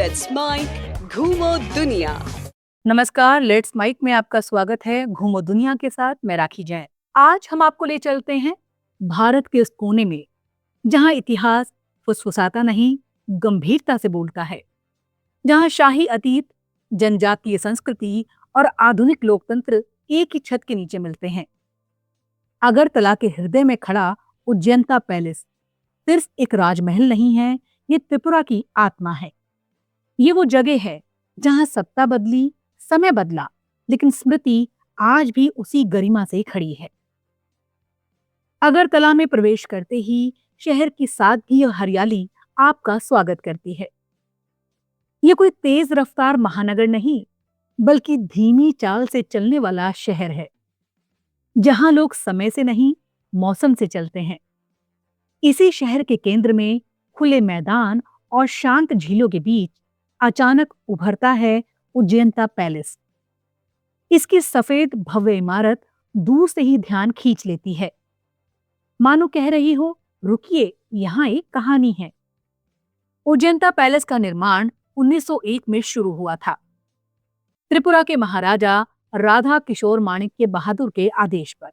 Let's mic घूमो दुनिया। नमस्कार, लेट्स माइक में आपका स्वागत है। घूमो दुनिया के साथ मैं राखी जैन। आज हम आपको ले चलते हैं भारत के उस कोने में जहां इतिहास फुसफुसाता नहीं, गंभीरता से बोलता है। जहां शाही अतीत, जनजातीय संस्कृति और आधुनिक लोकतंत्र एक ही छत के नीचे मिलते हैं। अगरतला के हृदय में खड़ा उज्जैनता पैलेस सिर्फ एक राजमहल नहीं है, ये त्रिपुरा की आत्मा है। ये वो जगह है जहां सत्ता बदली, समय बदला, लेकिन स्मृति आज भी उसी गरिमा से खड़ी है। अगरतला में प्रवेश करते ही शहर की सादगी और हरियाली आपका स्वागत करती है। ये कोई तेज रफ्तार महानगर नहीं, बल्कि धीमी चाल से चलने वाला शहर है, जहां लोग समय से नहीं, मौसम से चलते हैं। इसी शहर के केंद्र में खुले मैदान और शांत झीलों के बीच अचानक उभरता है उज्जैनता पैलेस। इसकी सफेद भव्य इमारत दूर से ही ध्यान खींच लेती है, मानो कह रही हो, रुकिए, यहाँ एक कहानी है। उज्जैनता पैलेस का निर्माण 1901 में शुरू हुआ था, त्रिपुरा के महाराजा राधा किशोर माणिक्य बहादुर के आदेश पर।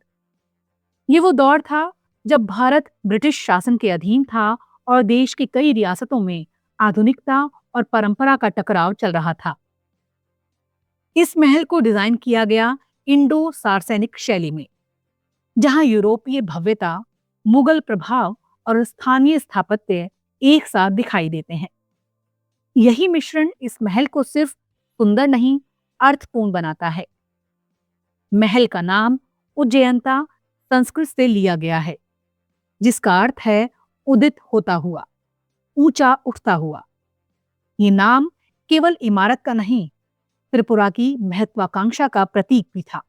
यह वो दौर था जब भारत ब्रिटिश शासन के अधीन था और देश की कई रियासतों में आधुनिकता और परंपरा का टकराव चल रहा था। इस महल को डिजाइन किया गया इंडो सार्सेनिक शैली में, जहां यूरोपीय भव्यता, मुगल प्रभाव और स्थानीय स्थापत्य एक साथ दिखाई देते हैं। यही मिश्रण इस महल को सिर्फ सुंदर नहीं, अर्थपूर्ण बनाता है। महल का नाम उज्जयंता संस्कृत से लिया गया है, जिसका अर्थ है उदित होता हुआ, ऊंचा उठता हुआ। ये नाम केवल इमारत का नहीं, त्रिपुरा की महत्वाकांक्षा का प्रतीक भी था।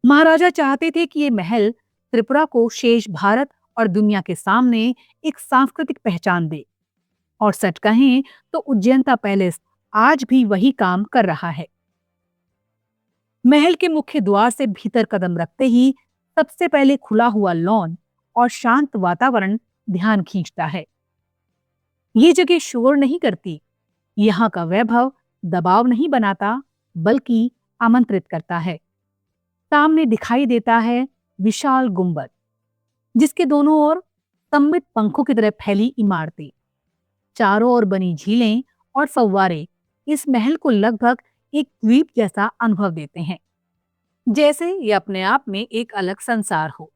महाराजा चाहते थे कि ये महल त्रिपुरा को शेष भारत और दुनिया के सामने एक सांस्कृतिक पहचान दे। और सच कहें तो उज्जैनता पैलेस आज भी वही काम कर रहा है। महल के मुख्य द्वार से भीतर कदम रखते ही सबसे पहले खुला हुआ लॉन और शांत वातावरण ध्यान खींचता है। ये जगह शोर नहीं करती, यहाँ का वैभव दबाव नहीं बनाता, बल्कि आमंत्रित करता है। सामने दिखाई देता है विशाल गुंबद, जिसके दोनों ओर सममित पंखों की तरह फैली इमारतें, चारों ओर बनी झीलें और फव्वारे इस महल को लगभग एक द्वीप जैसा अनुभव देते हैं, जैसे ये अपने आप में एक अलग संसार हो।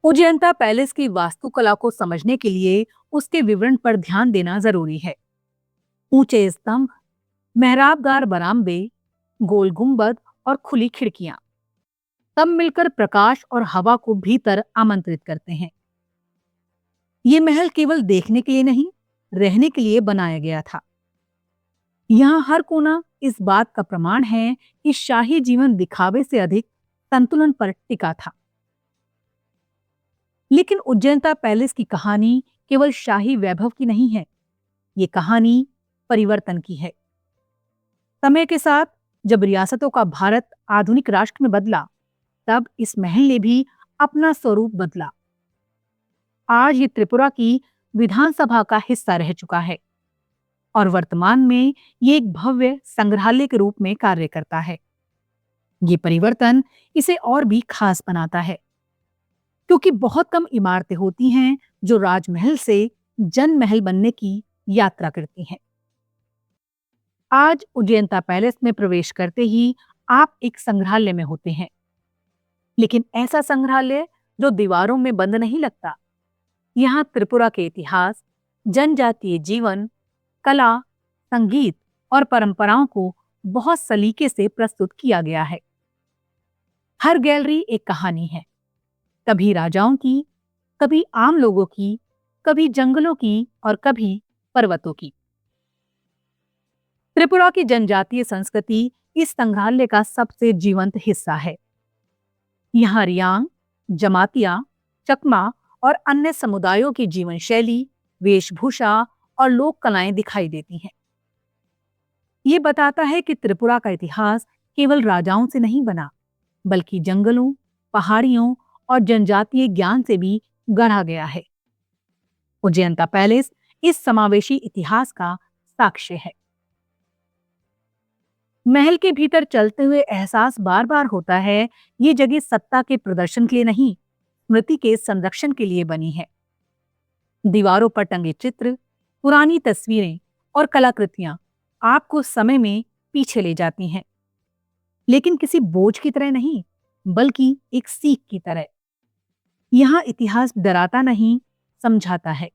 उज्जैनता पैलेस की वास्तुकला को समझने के लिए उसके विवरण पर ध्यान देना जरूरी है। ऊंचे स्तंभ, मेहराबदार बरामदे, गोल गुंबद और खुली खिड़कियां सब मिलकर प्रकाश और हवा को भीतर आमंत्रित करते हैं। ये महल केवल देखने के लिए नहीं, रहने के लिए बनाया गया था। यहाँ हर कोना इस बात का प्रमाण है कि शाही जीवन दिखावे से अधिक संतुलन पर टिका था। लेकिन उज्जैनता पैलेस की कहानी केवल शाही वैभव की नहीं है, ये कहानी परिवर्तन की है। समय के साथ जब रियासतों का भारत आधुनिक राष्ट्र में बदला, तब इस महल ने भी अपना स्वरूप बदला। आज ये त्रिपुरा की विधानसभा का हिस्सा रह चुका है और वर्तमान में ये एक भव्य संग्रहालय के रूप में कार्य करता है। ये परिवर्तन इसे और भी खास बनाता है, क्योंकि बहुत कम इमारतें होती हैं जो राजमहल से जनमहल बनने की यात्रा करती हैं। आज उज्जैनता पैलेस में प्रवेश करते ही आप एक संग्रहालय में होते हैं, लेकिन ऐसा संग्रहालय जो दीवारों में बंद नहीं लगता। यहाँ त्रिपुरा के इतिहास, जनजातीय जीवन, कला, संगीत और परंपराओं को बहुत सलीके से प्रस्तुत किया गया है। हर गैलरी एक कहानी है, कभी राजाओं की, कभी आम लोगों की, कभी जंगलों की और कभी पर्वतों की। त्रिपुरा की जनजातीय संस्कृति इस संग्रहालय का सबसे जीवंत हिस्सा है। यहाँ रियांग, जमातिया, चकमा और अन्य समुदायों की जीवन शैली, वेशभूषा और लोक कलाएं दिखाई देती हैं। ये बताता है कि त्रिपुरा का इतिहास केवल राजाओं से नहीं बना, बल्कि जंगलों, पहाड़ियों और जनजातीय ज्ञान से भी गढ़ा गया है। उज्जैनता पैलेस इस समावेशी इतिहास का साक्ष्य है। महल के भीतर चलते हुए एहसास बार बार होता है, ये जगह सत्ता के प्रदर्शन के लिए नहीं, स्मृति के संरक्षण के लिए बनी है। दीवारों पर टंगे चित्र, पुरानी तस्वीरें और कलाकृतियां आपको समय में पीछे ले जाती हैं, लेकिन किसी बोझ की तरह नहीं, बल्कि एक सीख की तरह। यहाँ इतिहास डराता नहीं, समझाता है।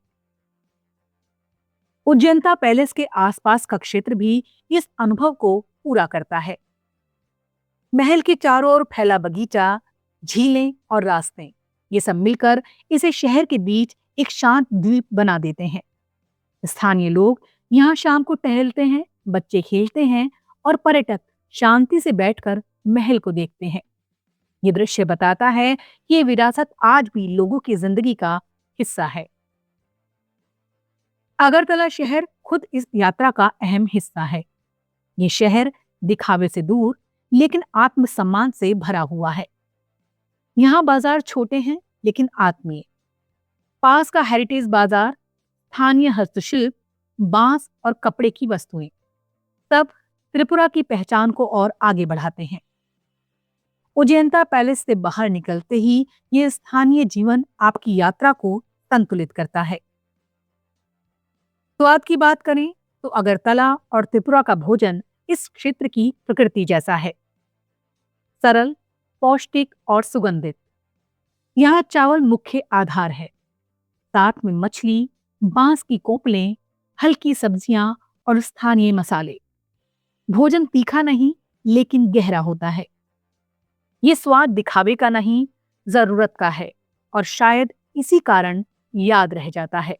उज्जैनता पैलेस के आसपास का क्षेत्र भी इस अनुभव को पूरा करता है। महल के चारों ओर फैला बगीचा, झीलें और रास्ते, ये सब मिलकर इसे शहर के बीच एक शांत द्वीप बना देते हैं। स्थानीय लोग यहाँ शाम को टहलते हैं, बच्चे खेलते हैं और पर्यटक शांति से बैठकर महल को देखते हैं। ये दृश्य बताता है कि ये विरासत आज भी लोगों की जिंदगी का हिस्सा है। अगरतला शहर खुद इस यात्रा का अहम हिस्सा है। ये शहर दिखावे से दूर लेकिन आत्मसम्मान से भरा हुआ है। यहाँ बाजार छोटे हैं लेकिन आत्मीय। पास का हेरिटेज बाजार, स्थानीय हस्तशिल्प, बांस और कपड़े की वस्तुएं, सब त्रिपुरा की पहचान को और आगे बढ़ाते हैं। उज्जैनता पैलेस से बाहर निकलते ही ये स्थानीय जीवन आपकी यात्रा को संतुलित करता है। स्वाद की बात करें तो अगरतला और त्रिपुरा का भोजन इस क्षेत्र की प्रकृति जैसा है। सरल, पौष्टिक और सुगंधित। यहाँ चावल मुख्य आधार है, साथ में मछली, बांस की कोपलें, हल्की सब्जियां और स्थानीय मसाले। भोजन तीखा नहीं लेकिन गहरा होता है। ये स्वाद दिखावे का नहीं, जरूरत का है और शायद इसी कारण याद रह जाता है।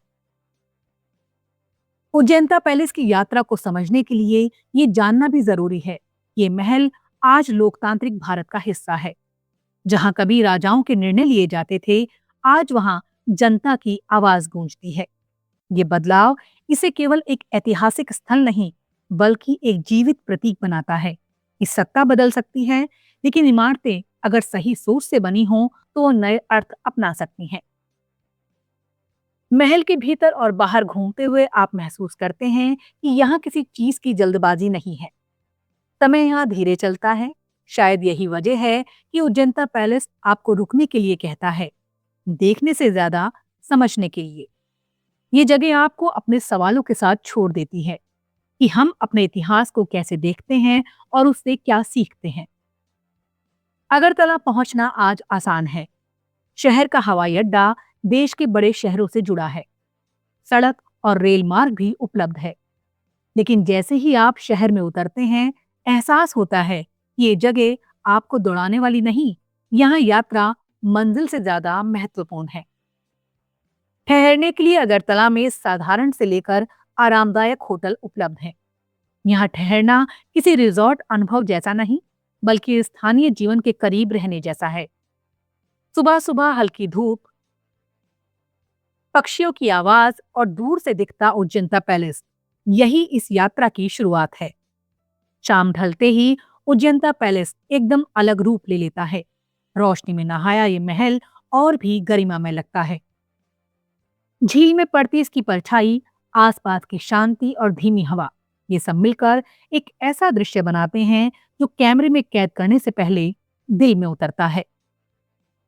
उज्जैनता पैलेस की यात्रा को समझने के लिए ये जानना भी जरूरी है, ये महल आज लोकतांत्रिक भारत का हिस्सा है। जहां कभी राजाओं के निर्णय लिए जाते थे, आज वहां जनता की आवाज गूंजती है। ये बदलाव इसे केवल एक ऐतिहासिक स्थल नहीं, बल्कि एक जीवित प्रतीक बनाता है। इस सत्ता बदल सकती है, लेकिन इमारतें अगर सही सोच से बनी हों तो वो नए अर्थ अपना सकती हैं। महल के भीतर और बाहर घूमते हुए आप महसूस करते हैं कि यहाँ किसी चीज की जल्दबाजी नहीं है। समय यहाँ धीरे चलता है। शायद यही वजह है कि उज्जैनता पैलेस आपको रुकने के लिए कहता है, देखने से ज्यादा समझने के लिए। ये जगह आपको अपने सवालों के साथ छोड़ देती है कि हम अपने इतिहास को कैसे देखते हैं और उससे क्या सीखते हैं। अगरतला पहुंचना आज आसान है। शहर का हवाई अड्डा देश के बड़े शहरों से जुड़ा है। सड़क और रेल मार्ग भी उपलब्ध है। लेकिन जैसे ही आप शहर में उतरते हैं, एहसास होता है कि ये जगह आपको दौड़ाने वाली नहीं, यहाँ यात्रा मंजिल से ज्यादा महत्वपूर्ण है। ठहरने के लिए अगरतला में साधारण से लेकर आरामदायक होटल उपलब्ध हैं। यहाँ ठहरना किसी रिजॉर्ट अनुभव जैसा नहीं, बल्कि स्थानीय जीवन के करीब रहने जैसा है। सुबह सुबह हल्की धूप, पक्षियों की आवाज और दूर से दिखता उज्जैनता पैलेस, यही इस यात्रा की शुरुआत है। शाम ढलते ही उज्जैनता पैलेस एकदम अलग रूप ले लेता है। रोशनी में नहाया ये महल और भी गरिमामय लगता है। झील में पड़ती इसकी परछाई, आसपास की शांति और धीमी हवा, ये सब मिलकर एक ऐसा दृश्य बनाते हैं जो कैमरे में कैद करने से पहले दिल में उतरता है।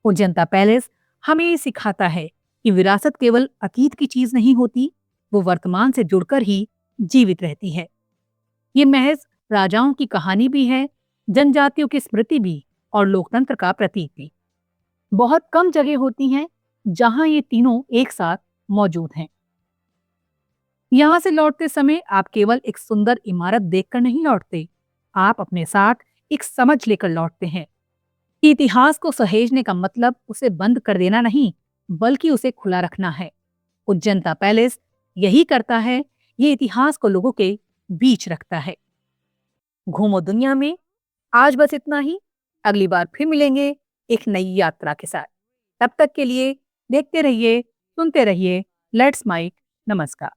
उज्जैनता पैलेस हमें ये सिखाता है कि विरासत केवल अतीत की चीज नहीं होती, वो वर्तमान से जुड़कर ही जीवित रहती है। ये महज राजाओं की कहानी भी है, जनजातियों की स्मृति भी और लोकतंत्र का प्रतीक भी। बहुत कम जगह होती हैं जहां ये तीनों एक साथ मौजूद हैं। यहां से लौटते समय आप केवल एक सुंदर इमारत देखकर नहीं लौटते, आप अपने साथ एक समझ लेकर लौटते हैं कि इतिहास को सहेजने का मतलब उसे बंद कर देना नहीं, बल्कि उसे खुला रखना है। उज्जैनता पैलेस यही करता है, ये इतिहास को लोगों के बीच रखता है। घूमो दुनिया में आज बस इतना ही। अगली बार फिर मिलेंगे एक नई यात्रा के साथ। तब तक के लिए देखते रहिए, सुनते रहिए लेट्स माइक। नमस्कार।